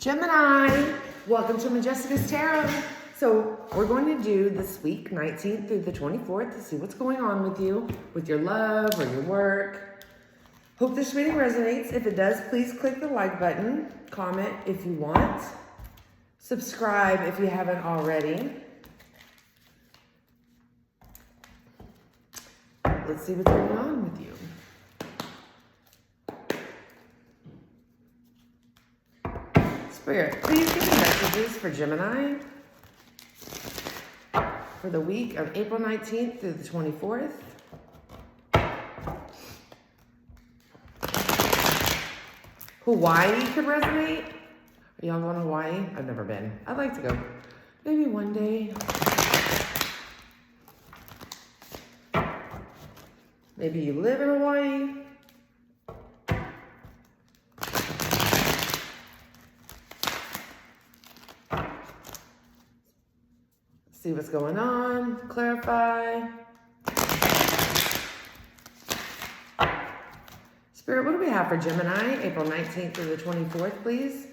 Gemini, welcome to Majesticas Tarot. So we're going to do this week, 19th through the 24th, to see what's going on with you, with your love or your work. Hope this reading resonates. If it does, please click the like button, comment if you want, subscribe if you haven't already. Let's see what's going on with you. Spirit, please give me messages for Gemini for the week of April 19th through the 24th. Hawaii could resonate. Are y'all going to Hawaii? I've never been. I'd like to go. Maybe one day. Maybe you live in Hawaii. See what's going on, clarify. Spirit, what do we have for Gemini, April 19th through the 24th, please?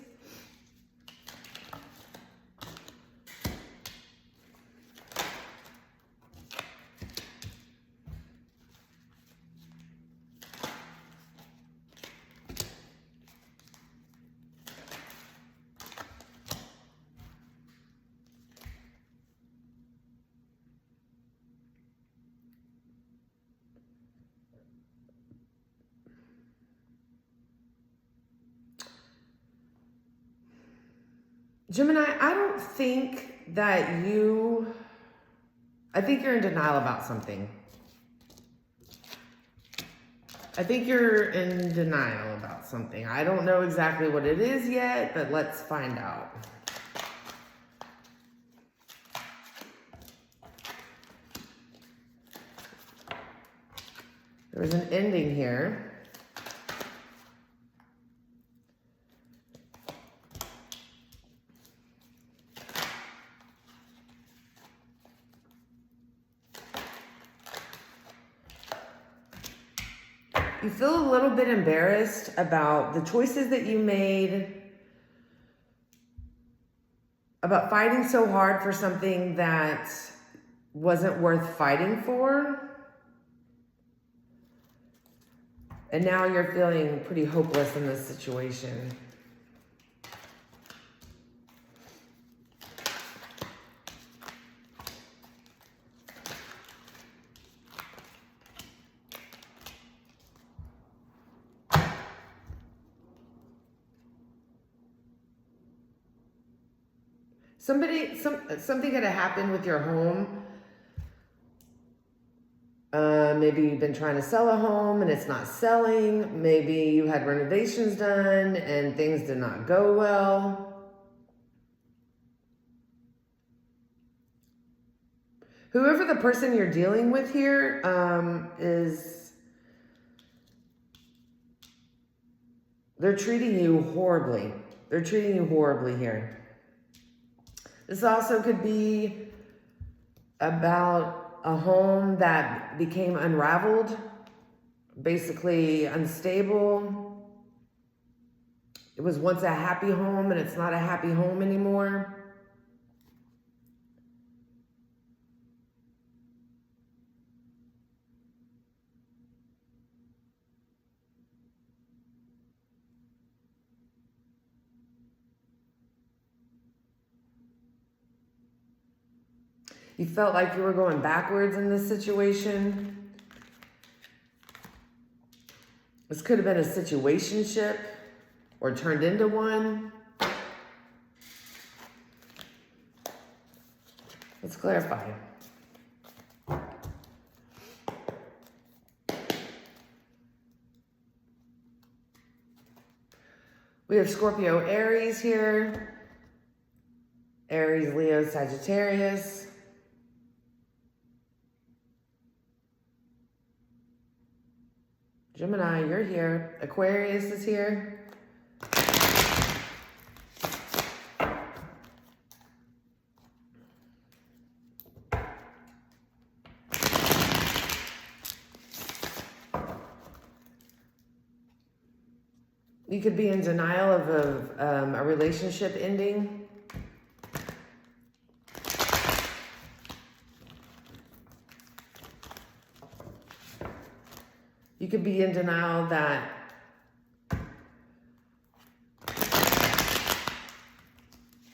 Gemini, I don't think that I think you're in denial about something. I think you're in denial about something. I don't know exactly what it is yet, but let's find out. There's an ending here. You feel a little bit embarrassed about the choices that you made, about fighting so hard for something that wasn't worth fighting for. And now you're feeling pretty hopeless in this situation. Something could have happened with your home. Maybe you've been trying to sell a home and it's not selling. Maybe you had renovations done and things did not go well. Whoever the person you're dealing with here they're treating you horribly. They're treating you horribly here. This also could be about a home that became unraveled, basically unstable. It was once a happy home and it's not a happy home anymore. You felt like you were going backwards in this situation. This could have been a situationship or turned into one. Let's clarify. We have Scorpio, Aries here. Aries, Leo, Sagittarius. Gemini, you're here. Aquarius is here. You could be in denial of a relationship ending. You could be in denial that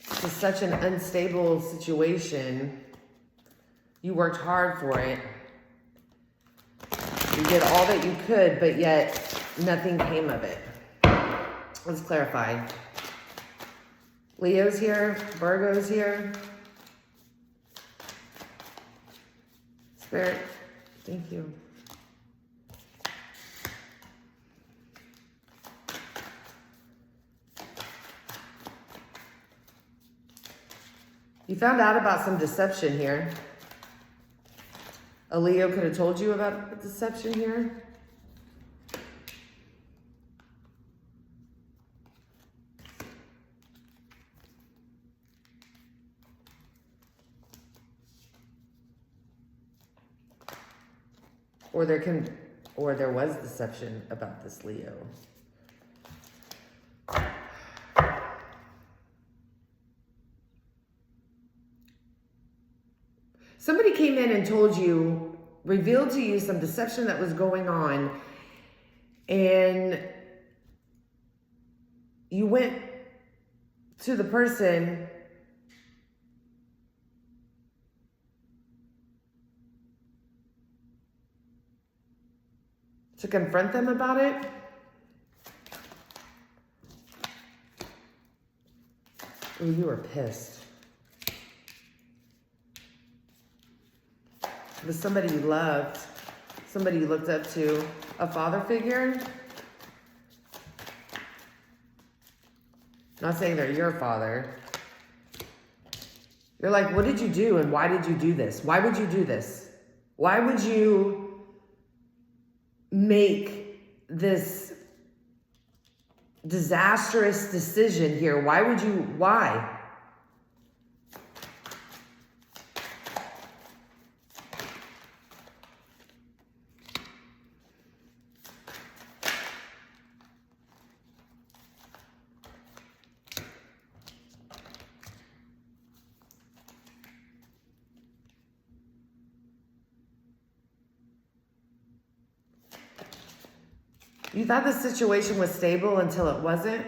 it's such an unstable situation. You worked hard for it. You did all that you could, but yet nothing came of it. Let's clarify. Leo's here, Virgo's here. Spirit, thank you. You found out about some deception here. A Leo could have told you about the deception here. Or there was deception about this Leo. Somebody came in and told you, revealed to you some deception that was going on, and you went to the person to confront them about it. Ooh, you were pissed. It was somebody you loved, somebody you looked up to, a father figure. Not saying they're your father. You're like, what did you do and why did you do this? Why would you do this? Why would you make this disastrous decision here? Why? You thought the situation was stable until it wasn't.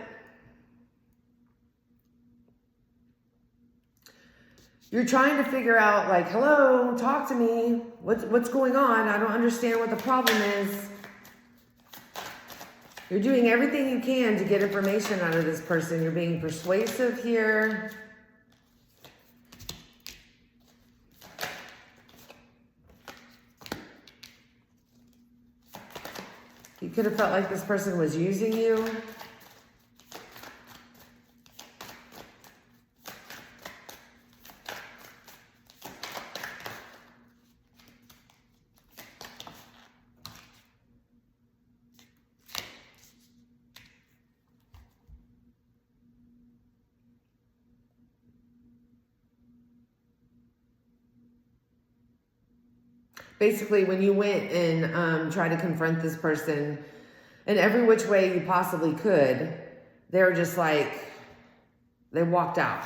You're trying to figure out, like, hello, talk to me. What's going on? I don't understand what the problem is. You're doing everything you can to get information out of this person. You're being persuasive here. You could have felt like this person was using you. Basically, when you went and tried to confront this person in every which way you possibly could, they were just like, they walked out.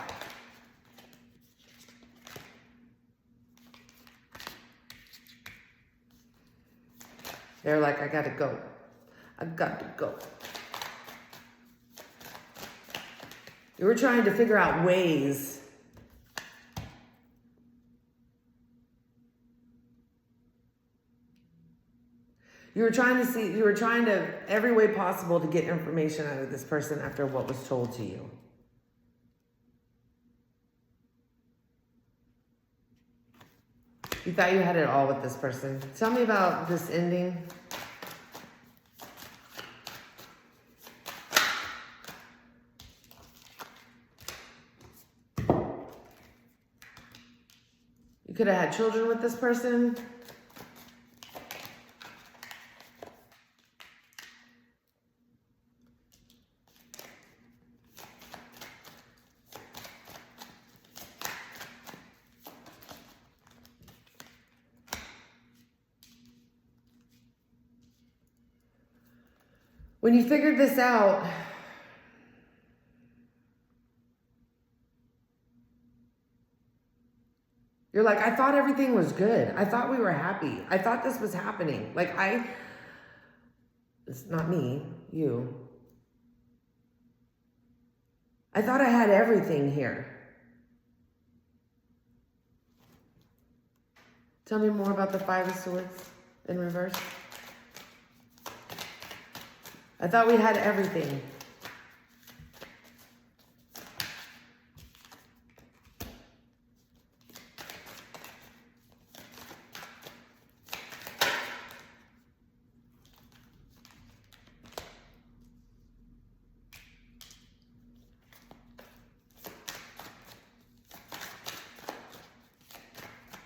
They're like, I gotta go. I got to go. You were trying to figure out ways You were trying to, every way possible, to get information out of this person after what was told to you. You thought you had it all with this person. Tell me about this ending. You could have had children with this person. When you figured this out, You're like, I thought everything was good. I thought we were happy. I thought this was happening. Like it's not me, you. I thought I had everything here. Tell me more about the Five of Swords in reverse. I thought we had everything.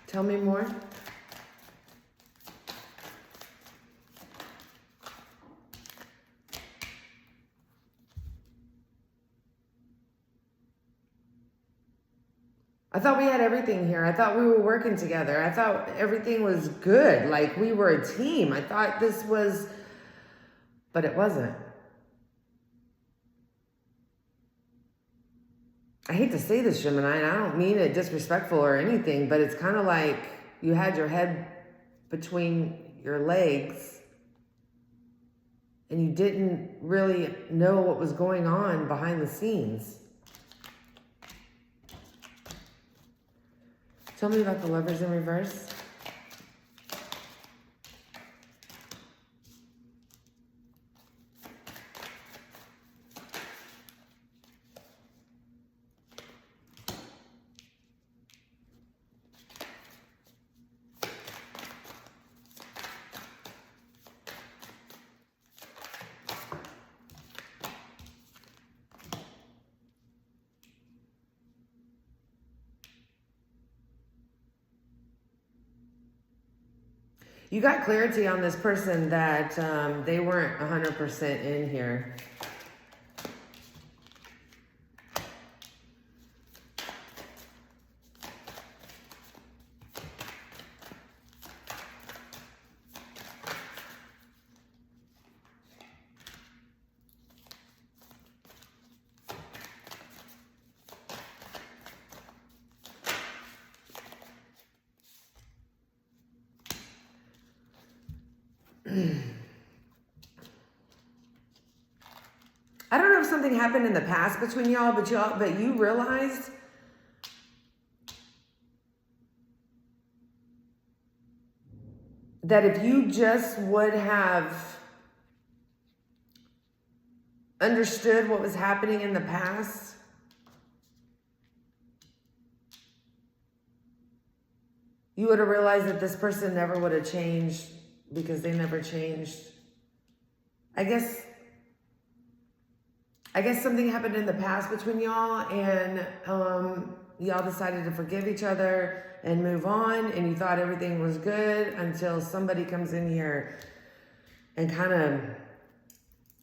Tell me more. I thought we had everything here. I thought we were working together. I thought everything was good. Like we were a team. I thought this was, but it wasn't. I hate to say this, Gemini, and I don't mean it disrespectful or anything, but it's kind of like you had your head between your legs and you didn't really know what was going on behind the scenes. Tell me about the Lovers in reverse. You got clarity on this person that they weren't 100% in here. I don't know if something happened in the past between y'all, but you realized that if you just would have understood what was happening in the past, you would have realized that this person never would have changed because they never changed. I guess something happened in the past between y'all and y'all decided to forgive each other and move on, and you thought everything was good until somebody comes in here and kind of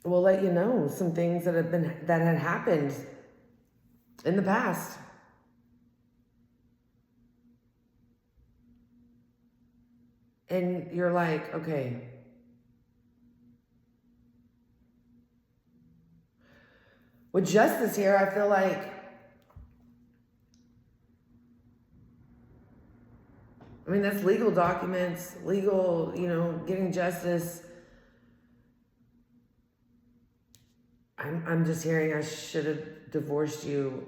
will let you know some things that had happened in the past. And you're like, okay. With justice here, I feel like, I mean, that's legal documents, legal, getting justice. I'm just hearing I should have divorced you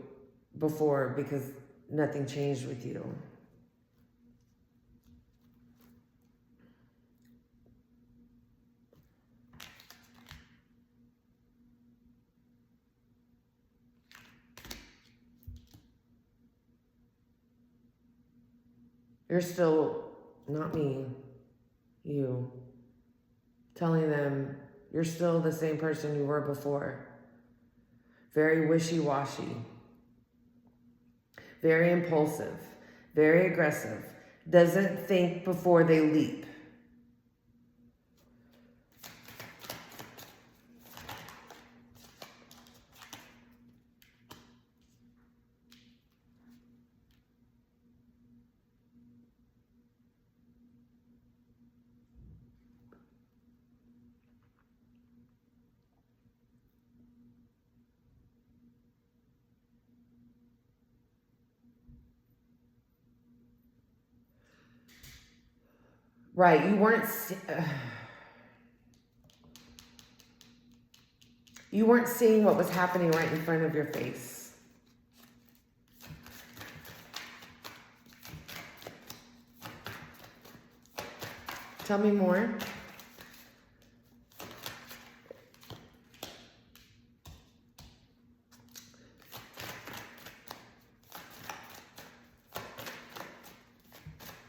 before because nothing changed with you. You're still, not me, you, telling them you're still the same person you were before. Very wishy-washy, very impulsive, very aggressive, doesn't think before they leap. Right, you weren't seeing what was happening right in front of your face. Tell me more.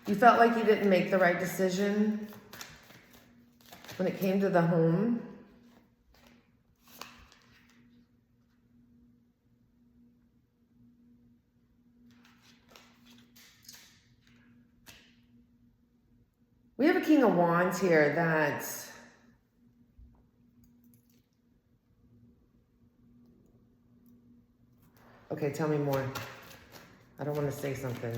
You felt like you didn't make the right decision when it came to the home. We have a King of Wands here that okay, tell me more. I don't want to say something.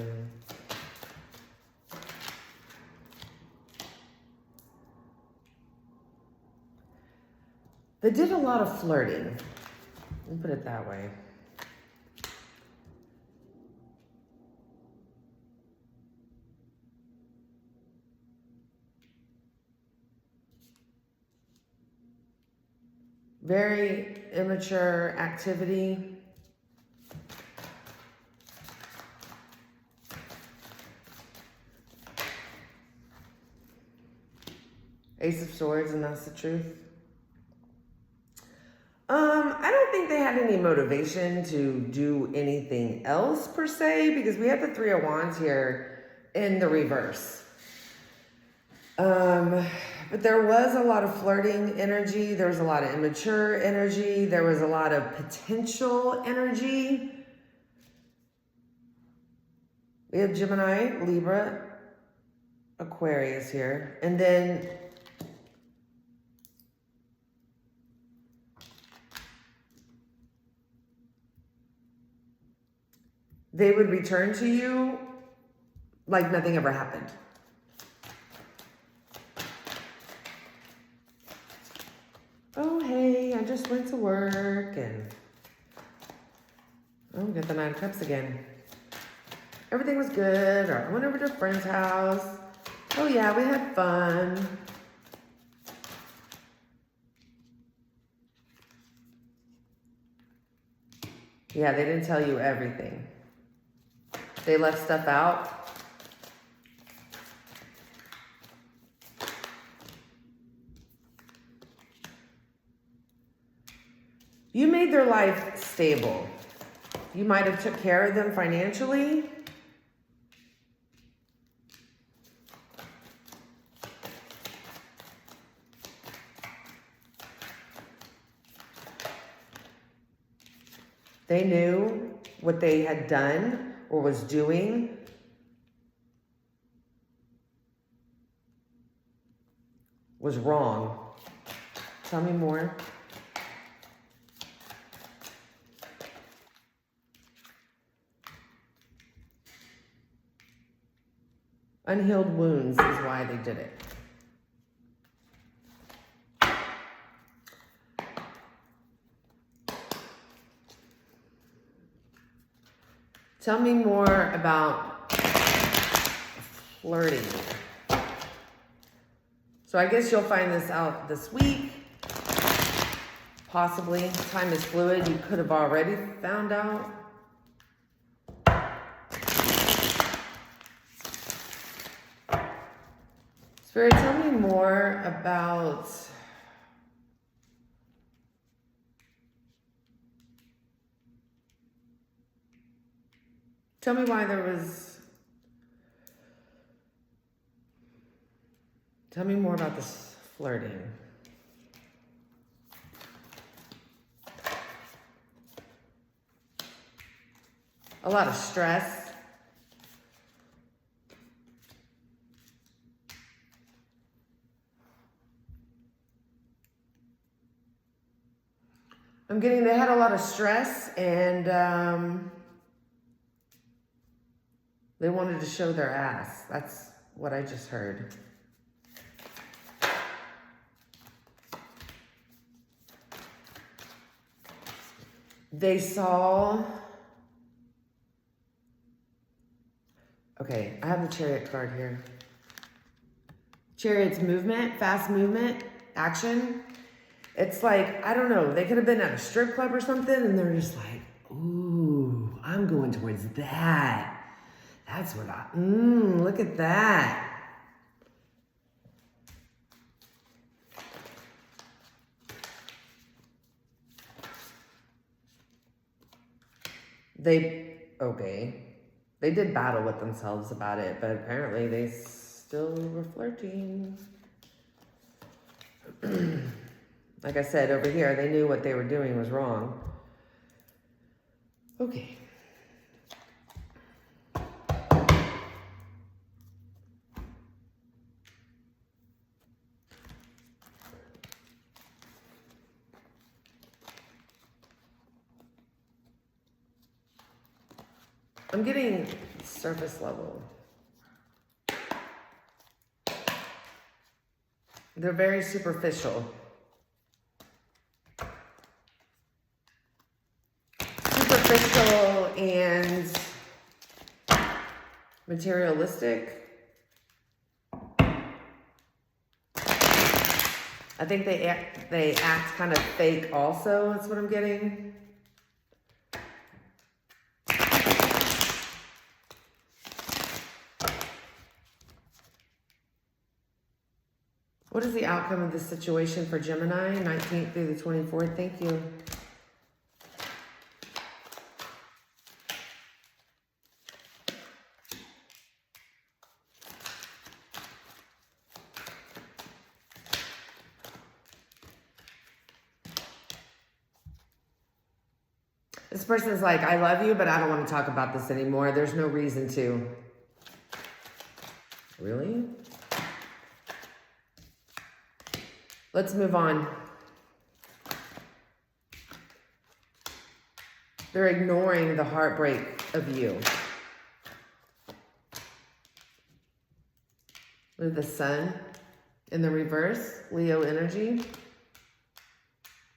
They did a lot of flirting. Let me put it that way. Very immature activity. Ace of Swords, and that's the truth. I don't think they had any motivation to do anything else per se, because we have the Three of Wands here in the reverse. But there was a lot of flirting energy. There was a lot of immature energy. There was a lot of potential energy. We have Gemini, Libra, Aquarius here. And then they would return to you like nothing ever happened. Oh, hey, I just went to work and oh, get the Nine of Cups again. Everything was good, or I went over to a friend's house. Oh yeah, we had fun. Yeah, they didn't tell you everything. They left stuff out. You made their life stable. You might have took care of them financially. They knew what they had done or was doing was wrong. Tell me more. Unhealed wounds is why they did it. Tell me more about flirting. So I guess you'll find this out this week. Possibly. Time is fluid. You could have already found out. Spirit, tell me more about tell me why there was tell me more about this flirting. A lot of stress. I'm getting they had a lot of stress and they wanted to show their ass. That's what I just heard. They saw... Okay, I have the Chariot card here. Chariot's movement, fast movement, action. It's like, I don't know, they could have been at a strip club or something and they're just like, ooh, I'm going towards that. That's what look at that. They did battle with themselves about it, but apparently they still were flirting. Like I said, over here, they knew what they were doing was wrong. Okay. I'm getting surface level. They're very superficial. Superficial and materialistic. I think they act kind of fake also, that's what I'm getting. What is the outcome of this situation for Gemini, 19th through the 24th? Thank you. This person is like, I love you, but I don't want to talk about this anymore. There's no reason to. Really? Let's move on. They're ignoring the heartbreak of you. With the sun in the reverse, Leo energy.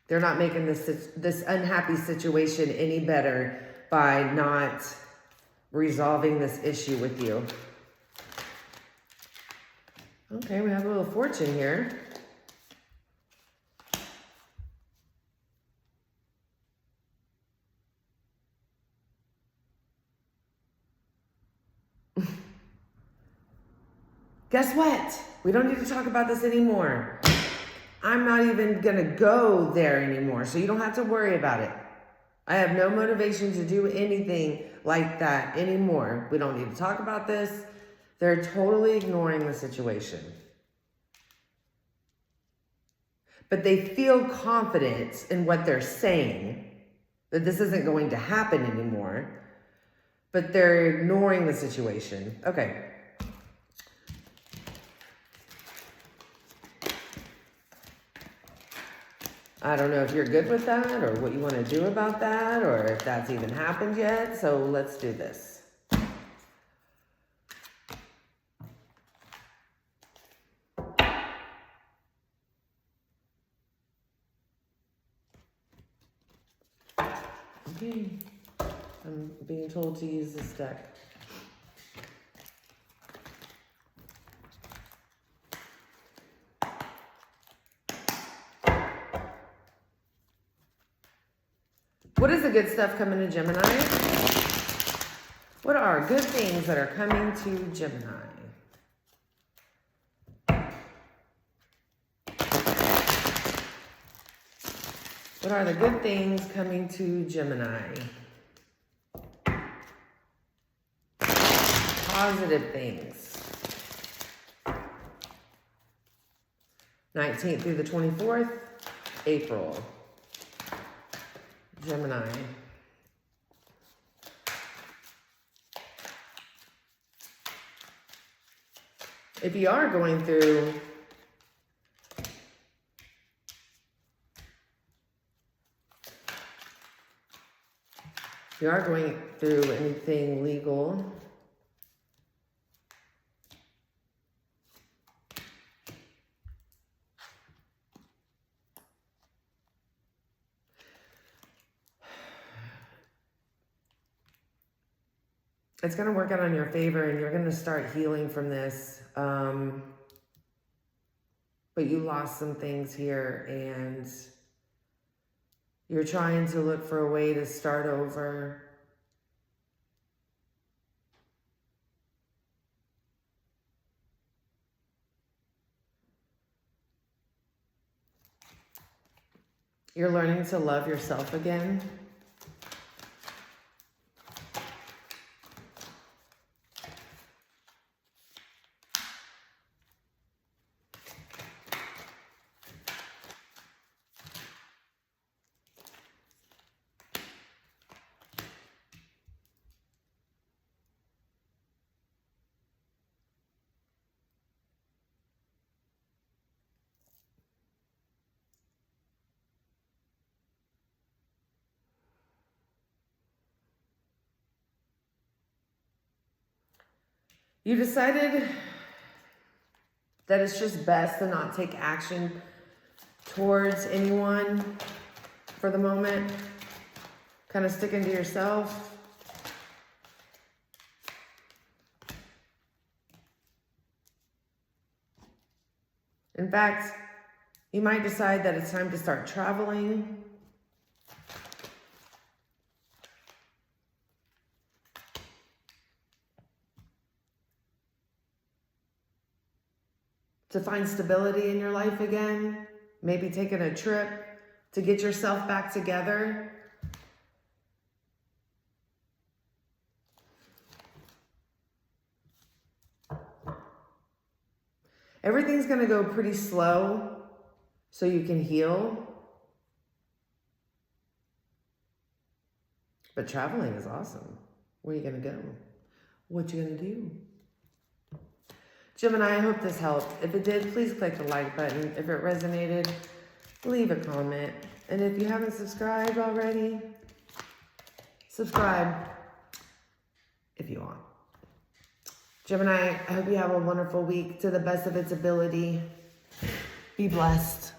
They're not making this unhappy situation any better by not resolving this issue with you. Okay, we have a little fortune here. Guess what? We don't need to talk about this anymore. I'm not even going to go there anymore, so you don't have to worry about it. I have no motivation to do anything like that anymore. We don't need to talk about this. They're totally ignoring the situation. But they feel confident in what they're saying, that this isn't going to happen anymore, but they're ignoring the situation. Okay. I don't know if you're good with that or what you want to do about that or if that's even happened yet. So let's do this. Okay. I'm being told to use this deck. What is the good stuff coming to Gemini? What are good things that are coming to Gemini? What are the good things coming to Gemini? Positive things. 19th through the 24th, April. Gemini. If you are going through anything legal, it's going to work out in your favor and you're going to start healing from this. but you lost some things here and you're trying to look for a way to start over. You're learning to love yourself again. You decided that it's just best to not take action towards anyone for the moment. Kind of sticking to yourself. In fact, you might decide that it's time to start traveling. To find stability in your life again. Maybe taking a trip to get yourself back together. Everything's going to go pretty slow so you can heal. But traveling is awesome. Where are you going to go? What you going to do? Gemini, I hope this helped. If it did, please click the like button. If it resonated, leave a comment. And if you haven't subscribed already, subscribe if you want. Gemini, I hope you have a wonderful week to the best of its ability. Be blessed.